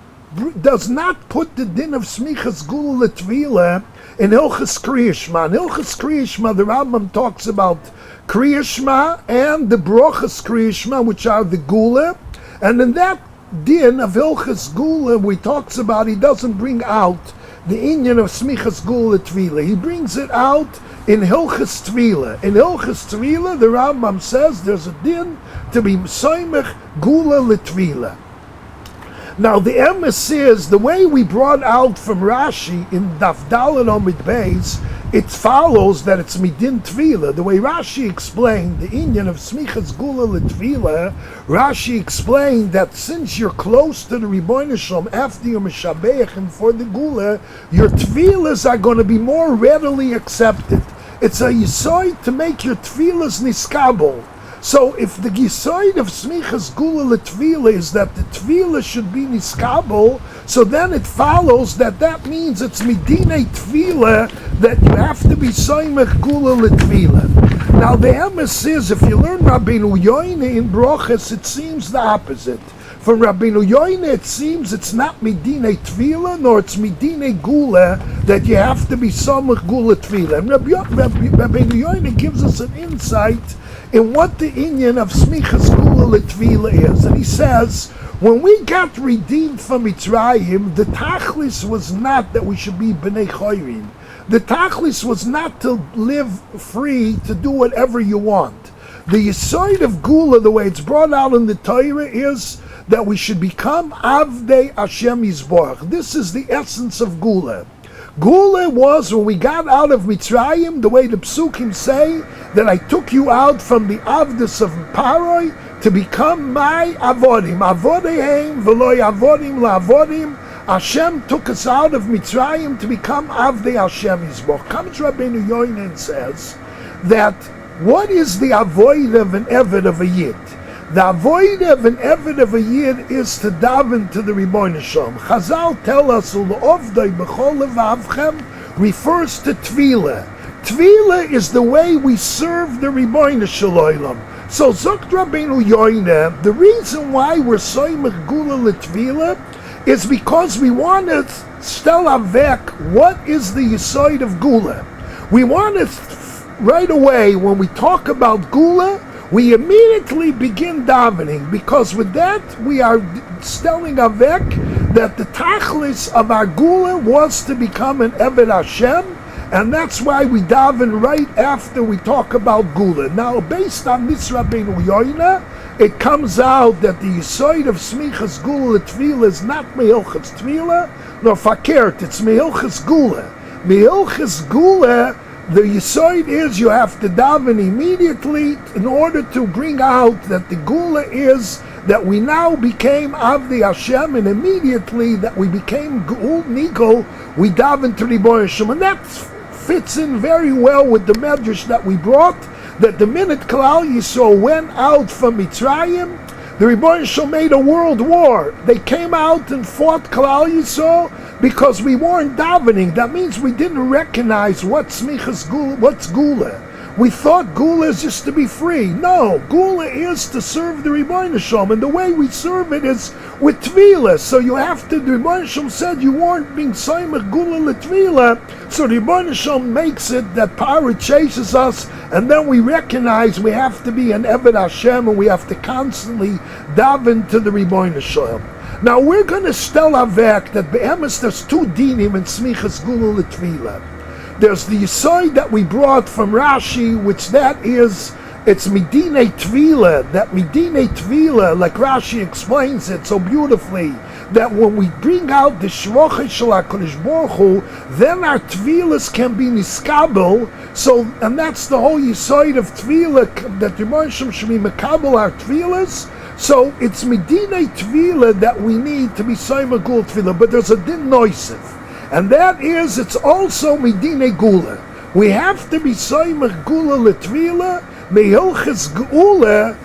does not put the din of smichas gula tefillah in Hilchas Kriya Shema. In Hilchas Kriya Shema, the Rambam talks about Kriya Shema and the Brochas Kriya Shema, which are the gula, and in that din of Hilchas gula, he talks about, he doesn't bring out the inyan of smichas gula tefillah. He brings it out in Hilchas Tefillah. In Hilchas Tefillah, the Rambam says there's a din to be soymech gula l'tefillah. Now the emes is, the way we brought out from Rashi in Daf Daled Omid Beis, it follows that it's midin tefillah. The way Rashi explained the inyan of smichas gula l'tefillah, Rashi explained that since you're close to the Rebbeinu Shalom after your mishabeach and for the gula, your tefillahs are going to be more readily accepted. It's a yisoid to make your tefillahs niskabel. So if the yisoid of smichas gula l'tefillah is that the tefillah should be niskabel, so then it follows that means it's midinei tefillah that you have to be soymech gula l'tefillah. Now the emes is, if you learn Rabbeinu Yoine in Brochas, it seems the opposite. From Rabbeinu Yoine, it seems it's not midinei tefillah, nor it's midinei gula that you have to be soymech gula tefillah. And Rabbeinu Yoine gives us an insight in what the inyan of smichas gula l'tefillah is. And he says, when we got redeemed from Mitzrayim, the tachlis was not that we should be b'nei choyrim. The tachlis was not to live free, to do whatever you want. The yisoid of gula, the way it's brought out in the Torah, is that we should become avdei Hashem Yisborach. This is the essence of gula. Gula was when we got out of Mitzrayim, the way the Psukim say, that I took you out from the Avdus of Paroi to become my Avodim. Avodehem v'lo Avodim la'avodim. Hashem took us out of Mitzrayim to become Avdei Hashem Yisborach. Comes Rabbeinu Yoine and says that what is the avoid of an Eved of a Yid? The avoid of an Eved of a Yid is to daven to the Rebbeinu Shalom. Chazal tell us, U'lovdei b'chol levavchem, refers to Tefillah. Tefillah is the way we serve the Rebbeinu Shalom. So Zokt Rabbeinu Yoine, the reason why we're soymech gula l'tefillah is because we want to stel avek what is the yisoid of gula. We want to, right away, when we talk about gula, we immediately begin davening, because with that we are stelling avek that the tachlis of our gula was to become an Eved Hashem, and that's why we daven right after we talk about gula. Now, based on this Rabbeinu Yoine, it comes out that the yisoid of smichas gula l'tefillah is not mehilchas tefillah, nor fakert, it's mehilchas gula. Mehilchas gula, the yisoid is you have to daven immediately in order to bring out that the gula is that we now became Avdi Hashem, and immediately that we became Geul Nikol, we daven to Ribono Shel Olam. And that fits in very well with the medrash that we brought, that the minute Kallah Yisrael went out from Mitzrayim, the Ribono Shel Olam made a world war. They came out and fought Kallah Yisrael because we weren't davening. That means we didn't recognize what's Gula. We thought Gula is just to be free. No, Gula is to serve the Ribono Shel Olam, and the way we serve it is with Tefillah. So you have to, the Ribono Shel Olam said you weren't being Saimach Gula L'Tefillah, so the Ribono Shel Olam makes it that power chases us, and then we recognize we have to be an Eved Hashem, and we have to constantly daven to the Ribono Shel Olam. Now we're going to stel avek that be'emes there's two dinim in Smichas Gula L'Tefillah. There's the Yisoid that we brought from Rashi, which that is, it's Medine Tvila, that Medine Tvila, like Rashi explains it so beautifully, that when we bring out the Shrochei Shel HaKadosh Baruch Hu, then our Tvilas can be niskabel, so, and that's the whole Yisoid of Tvila, that the Ribono Shel Olam should be makabel our Tvilas. So it's Medine Tvila that we need to be Saimach Gula Tvila, but there's a din noisif. And that is, it's also Medine Gula. We have to be Saimach Gula L'Tvila, Mehilchas Gula.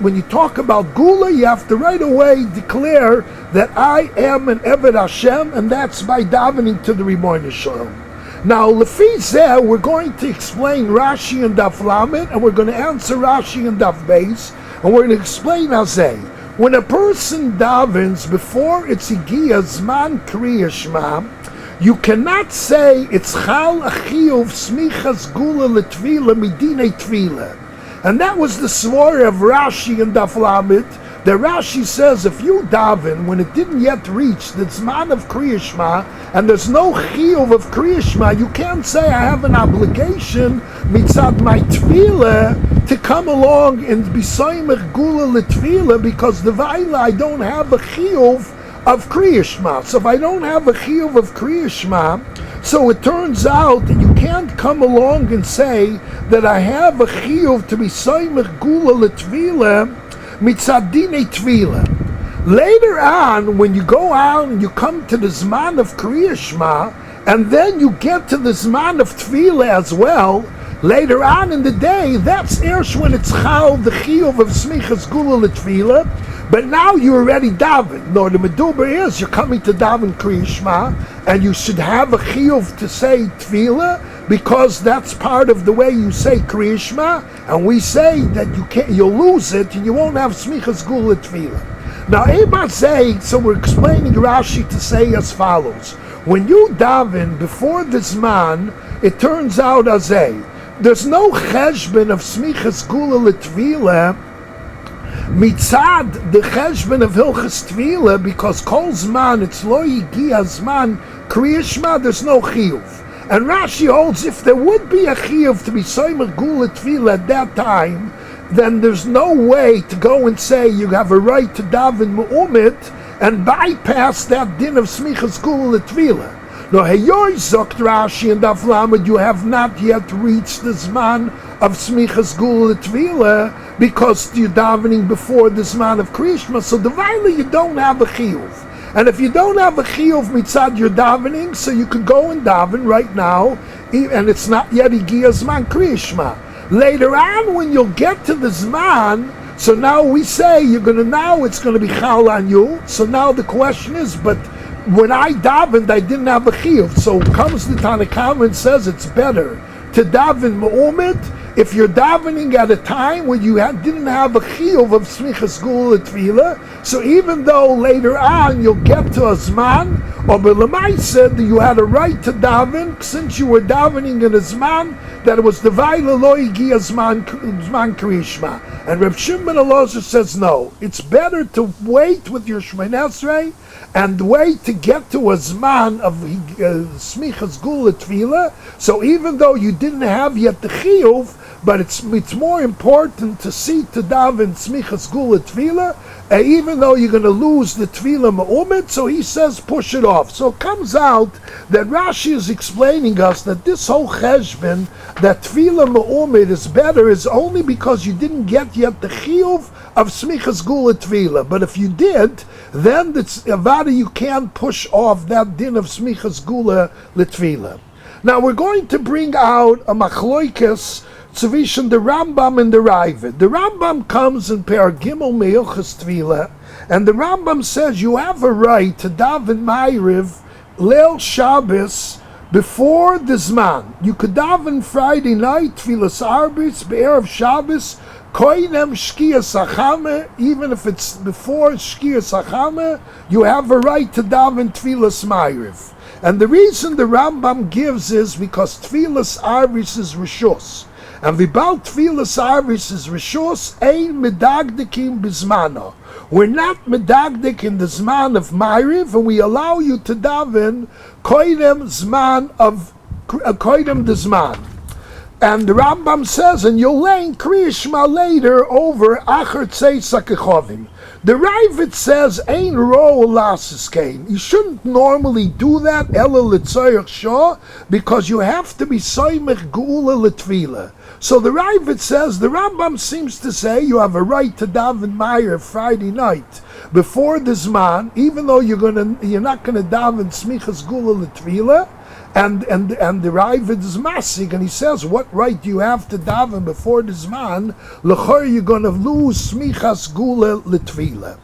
When you talk about Gula, you have to right away declare that I am an Eved Hashem, and that's by davening to the Ribono Shel Olam. Now, Lefi Zeh, we're going to explain Rashi and Daf Lamed, and we're going to answer Rashi and Daf Beis, and we're going to explain Azeh. When a person davens before it's Higia Zman Kriya Shema, you cannot say it's Chal Achiyuv Smichas Gula L'Tvila Medine Tvila. And that was the svara of Rashi and Daf Lamed. The Rashi says if you daven when it didn't yet reach the Zman of Kriya Shema, and there's no Chiyuv of Kriya Shema, you can't say I have an obligation mitzad my Tvila to come along and be Saimach Gula L'Tvila, because the Vaila I don't have a Chiyuv of Kriya Shema. So if I don't have a Chiyuv of Kriya Shema, so it turns out that you can't come along and say that I have a Chiyuv to be Saimach Gula L'Tvila mitzad Dinei Tvila. Later on, when you go out and you come to the Zman of Kriya Shema, and then you get to the Zman of Tvila as well, later on in the day, that's Ersh when it's Chal, the Chiyuv of Smichas Gula L'Tvila, but now you already daven. No, the Meduber is, you're coming to daven Kriya Shema, and you should have a Chiyuv to say Tvila, because that's part of the way you say Kriya Shema, and we say that you'll lose it, and you won't have Smichas Gula Tvila. Now, Ebar say, so we're explaining Rashi to say as follows. When you daven before the Zman, it turns out as there's no cheshbon of Smichas Gula L'Tvila mitzad the cheshbon of Hilchas Tvila, because kol Zman, it's lo yigia Zman Kriya Shema, there's no chiyuv. And Rashi holds if there would be a chiyuv to be Saimach Gula Tvila at that time, then there's no way to go and say you have a right to daven Mu'umit and bypass that din of Smichas Gula L'Tvila. No, Heyoy Zokt Rashi and Daf Lamed, you have not yet reached the Zman of Smichas Gula L'Tvila, because you're davening before the Zman of Kriya Shema, so the Vaila you don't have a chiyuv. And if you don't have a chiyuv mitzad you're davening, so you could go and daven right now, and it's not yet Higia Zman Kriya Shema. Later on, when you'll get to the Zman, so now we say it's going to be Chal on you. So now the question is, but when I davened, I didn't have a chiyuv. So comes the Tanakh and says it's better to daven Mu'umit if you're davening at a time when you didn't have a chiyuv of Smichas Gula L'Tvila. So even though later on you'll get to a Zman, or Belamai said that you had a right to daven, since you were davening in a Zman, that it was the Vaila Lo Yigia Zman Kriya Shema. And Reb Shimon Elazar says no, it's better to wait with your Shemoneh Esrei and wait to get to a Zman of Smichas Gula L'Tvila. So even though you didn't have yet the chiyuv, but it's more important to see to daven Smichas Gula L'Tvila, even though you're going to lose the Tefillah Me'umit, so he says push it off. So it comes out that Rashi is explaining us that this whole cheshbon, that Tefillah Me'umit is better, is only because you didn't get yet the chiyuv of Smichas Gula Tefillah. But if you did, then the Avada, you can push off that din of Smichas Gula L'Tefillah. Now we're going to bring out a machloikes Tzvishan, the Rambam and the Ravid. The Rambam comes in Per Gimel Meilchas Tefillah, and the Rambam says you have a right to daven Ma'ariv Leil Shabbos before the Zman. You could daven Friday night Tefillas Arbis Be'erev Shabbos Koinem Shkias Achame, even if it's before Shkias Achame, you have a right to daven Tefillas Ma'ariv. And the reason the Rambam gives is because Tefillas Arbis is Rishos. And v'bal tefillas arvis is rishos ein medagdekim bizmano. We're not medagdik in the zman of Ma'ariv, and we allow you to daven koidem zman of koidem the zman. And the Rambam says, and you'll learn Kriya Shema later over Acher Tzeis HaKechovim. The Ravid says, Ein ro lasis kain. You shouldn't normally do that, Ela L'Tzoyach Shah, because you have to be Soymech Geula L'Tfila. So the Ravid says, the Rambam seems to say you have a right to daven Ma'ariv Friday night before the Zman, even though you're not gonna daven Smichas Geula L'Tfila. And the Ravid is masig, and he says, what right do you have to daven before the Zman? L'chor, you're going to lose smichas gula l'tfila.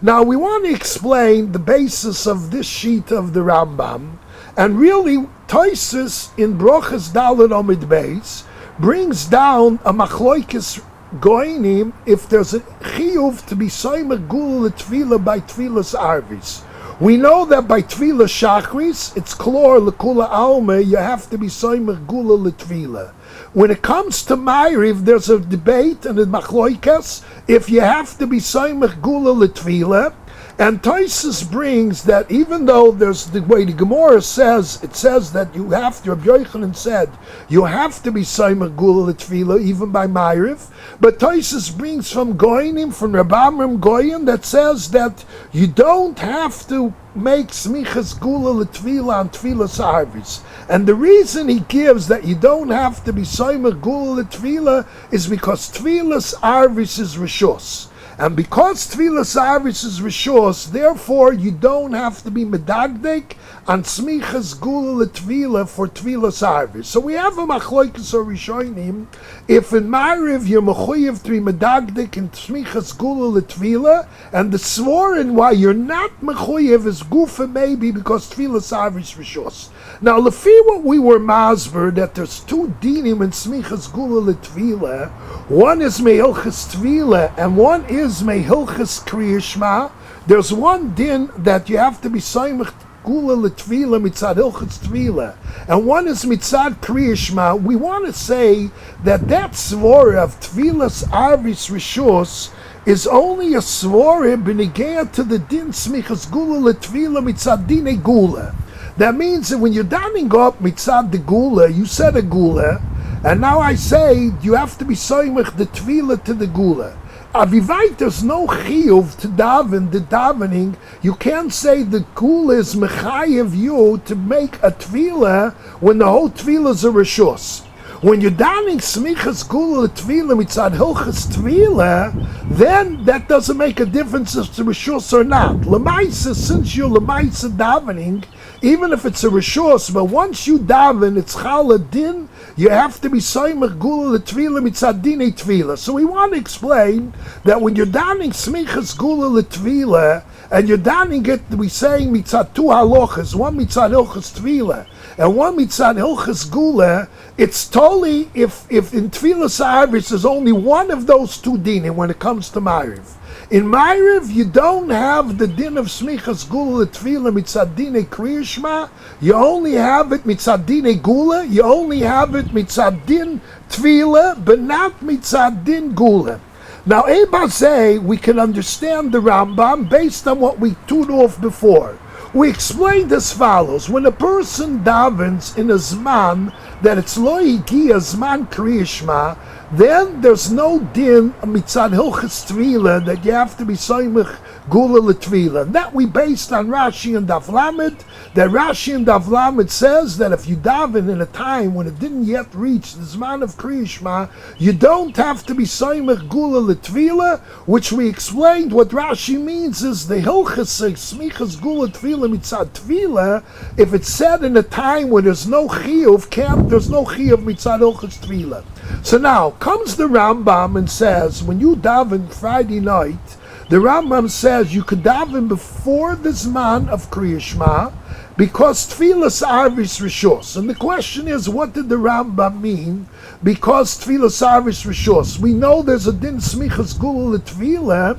Now we want to explain the basis of this sheet of the Rambam, and really Toisus in Brochas Daled Omid Beis brings down a machloikis goinim if there's a chiyuv to be soimer gula l'tfila by tfilas arvis. We know that by Tefillah Shachris, it's Klor L'Kula Alma, you have to be Soimer Gula L'Tefillah. When it comes to Ma'ariv, there's a debate and a machloikas if you have to be Soimer Gula L'Tefillah. And Toisus brings that even though there's the way the Gemara says, it says that you have to, Rabbi Yochanan said, you have to be Soimer Gula L'Tefillah even by Ma'ariv. But Toisus brings from Goinim, from Rabbi Amram Goyin, that says that you don't have to make Smichas Gula L'Tefillah on Tefillas Arvis. And the reason he gives that you don't have to be Soimer Gula L'Tefillah is because Tefillas Arvis is Rishos. And because Tefillas Arvis is Rishos, therefore you don't have to be medagdik on Smichas Gula L'Tefillah for Tefillas Arvis. So we have a machloikas or Rishonim. If in Ma'ariv you're mechuyev to be medagdik in Smichas Gula L'Tefillah, and the svorin why you're not mechuyev is gufa maybe because Tefillas Arvis Rishos. Now, lefi what we were masber, that there's two dinim in Smichas Gula L'Tefillah. One is Mehilchas Tefillah, and one is Mehilchas Kriya Shema. There's one din that you have to be Soymech Gula L'Tefillah mitzad Hilchas Tefillah, and one is mitzad Kriya Shema. We want to say that svora of Tefillas Arvis Rishos is only a svora b'negea to the din Smichas Gula L'Tefillah mitzad Dine Gula. That means that when you're davening up mitzad the Gula, you said a Gula, and now I say you have to be soymech the Tefillah to the Gula. Avivait, there's no chiyuv to daven, the davening. You can't say the Gula is mechayev you to make a Tefillah when the whole Tefillah is a reshus. When you're davening smichas Gula Tefillah mitzad hilchas Tefillah, then that doesn't make a difference if it's a reshus or not. Lemaisa, since you're lemaisa davening, even if it's a reshus, but once you daven, it's chala din, you have to be soymech Gula L'Tefillah mitzad dinei Tefillah. So we want to explain that when you're davening smichas Gula L'Tefillah, and you're davening it, we're saying mitzad two halachas, one mitzad hilchas Tefillah, and one mitzad hilchas Gula, it's totally, if in Tefillas Arvis there's only one of those two dinim when it comes to Ma'ariv. In Ma'ariv, you don't have the din of Smichas Gula L'Tefillah mitzad dinei Kriya Shema, you only have it mitzad dinei Gula, you only have it mitzad din Tefillah, but not mitzad din Gula. Now, Eba say we can understand the Rambam based on what we tuned off before. We explained as follows: when a person davens in a zman that it's lo higi a zman kriya shema, then there's no din mitzad hilchas tvila that you have to be soymech gula l'tvila. That we based on Rashi and Daf Lamed. That Rashi and Daf Lamed says that if you daven in a time when it didn't yet reach the zman of kriya shema, you don't have to be soymech gula l'tvila. Which we explained what Rashi means is the hilchas smichas gula tvila mitzad tvila. If it's said in a time when there's no chiyuv, there's no chiyuv mitzad hilchas tvila. So now comes the Rambam and says, when you daven Friday night, the Rambam says you could daven before the zman of Kriya Shema because tfilas arvis rishos. And the question is, what did the Rambam mean? Because tfilas arvis rishos. We know there's a din smichas gula l'tvila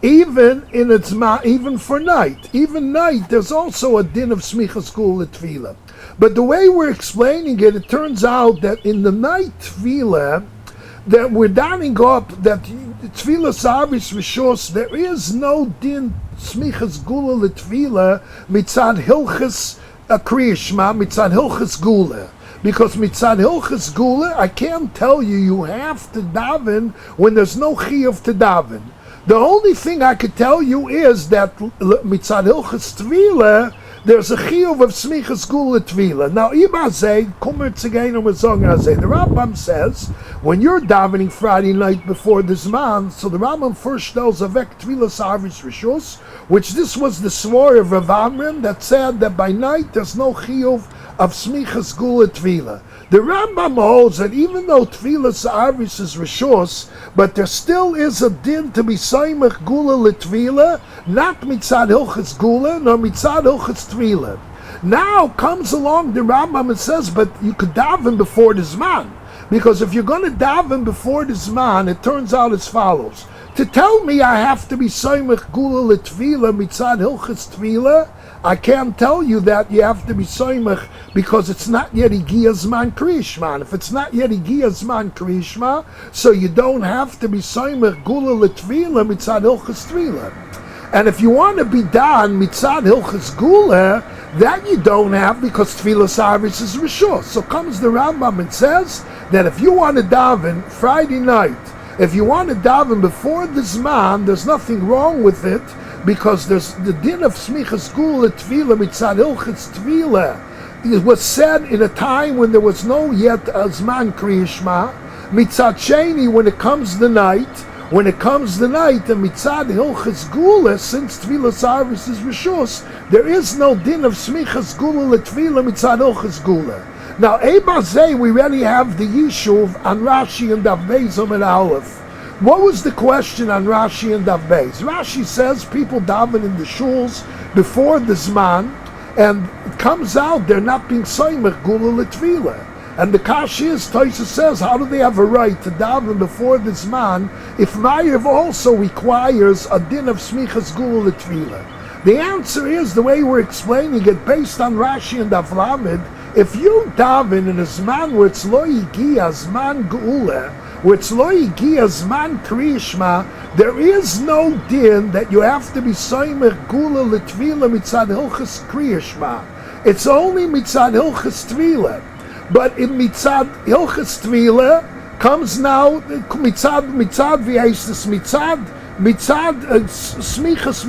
even in its even for night. Even night, there's also a din of smichas gula l'tvila. But the way we're explaining it, it turns out that in the night tefillah, that we're davening up that tefillah sarvis rishos, there is no din smichas gula l'tefillah mitzad hilchas kriya shema mitzad hilchas gula. Because mitzad hilchas gula, I can't tell you, you have to daven when there's no chiyuv to daven. The only thing I could tell you is that mitzad hilchas tefillah, there's a chiyuv of smichas gula tvila. Now, ibazay kummer tzegein umazong. The Rambam says when you're davening Friday night before the zman, so the Rambam first tells avek tvila sarvis rishus, which this was the swore of Rav Amram that said that by night there's no chiyuv of smichas gula tvila. The Rambam holds that even though tvila sarvis is rishus, but there still is a din to be saimach gula l'tvila, not mitzad hilchas gula, nor mitzad hilchas tvila. Now comes along the Rambam and says, but you could daven before the zman, because if you're going to daven before the zman, it turns out as follows: to tell me I have to be saimach gula l'tvila mitzad hilchas tvila, I can't tell you that you have to be soymech because it's not yet Igia Zman Kriya Shema. If it's not yet Igia Zman Kriya Shema, so you don't have to be soymech gula l'tvila mitzad hilchas tvila. And if you want to be done mitzad hilchas gula, that you don't have because tvila sarvis is rishos. So comes the Rambam and says that if you want to daven Friday night, if you want to daven before the zman, there's nothing wrong with it, because there's the din of smichas gula tvila mitzad hilchas tvila. It was said in a time when there was no yet zman kriya shema. Mitzad sheni, when it comes the night, and mitzad hilchas gula, since tvila sarvis is rishus, there is no din of smichas gula tvila mitzad hilchas gula. Now, Ebazeh, we already have the Yishuv on Rashi and Daf Beis and Aleph. What was the question on Rashi and Daf Beis? Rashi says people daven in the shuls before the Zman, and it comes out they're not being soymech gula l'tvila. And the Kashi is, Taisa says, how do they have a right to daven before the Zman if Ma'ariv also requires a din of smichas gula l'tvila? The answer is, the way we're explaining it, based on Rashi and Daf Lamed, if you daven in a Zman where it's lo yigia Zman gula, where it's lo yigia Zman kriya shema, there is no din that you have to be soymech gula l'tvila mitzad hilchas kriya shema. It's only mitzad hilchas tvila. But in mitzad hilchas tvila comes now mitzad v'yestis mitzad smichas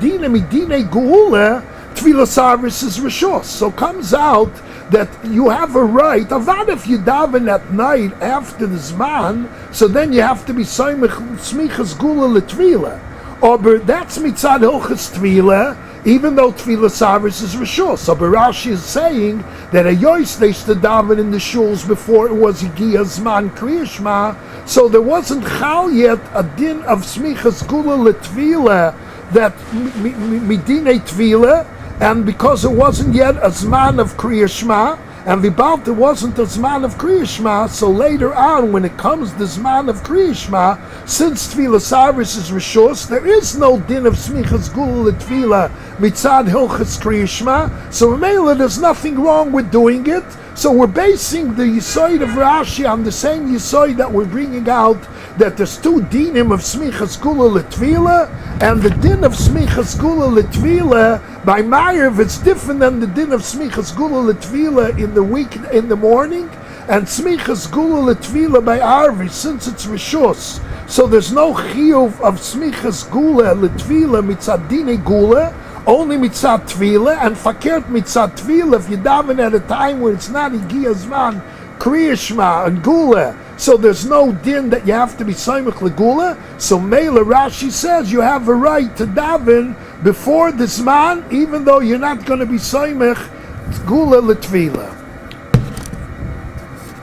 midine gula, tvila sarvis is rishos. So comes out that you have a right, avad if you daven at night after the zman, so then you have to be smichas gula l'tvila. Or that's mitzad hilchas tvila, even though tvila sarvis is rishos. So Barashi is saying that a yois they used to daven in the shuls before it was Yigia Zman Kriya Shema, so there wasn't chal yet a din of smichas gula l'tvila, that midine tvila, and because it wasn't yet a zman of Kriya Shema, and Vibalt, it wasn't a zman of Kriya Shema, so later on, when it comes the zman of Kriya Shema, since Tvila Sarvis is Rishos, there is no din of Smichas Gula Tvila mitzad Hilchas Kriya Shema, so Mela, there's nothing wrong with doing it, So we're basing the Yisoid of Rashi on the same Yisoid that we're bringing out, that there's two dinim of Smichas Gula L'Tvila, and the din of Smichas Gula L'Tvila by Ma'ariv, it's different than the din of Smichas Gula L'Tvila in the morning, and Smichas Gula L'Tvila by Arvi, since it's Rishus. So there's no chiyuv of Smichas Gula L'Tvila mitzad dine Gula, only mitzat tvila, and fakert mitzat tvila if you daven at a time when it's not Igiya Zman, Kriya Shema and Gula. So there's no din that you have to be Saimach L'Gula. So Mela Rashi says you have a right to daven before the Zman, even though you're not going to be Saimach Gula L'Tvila.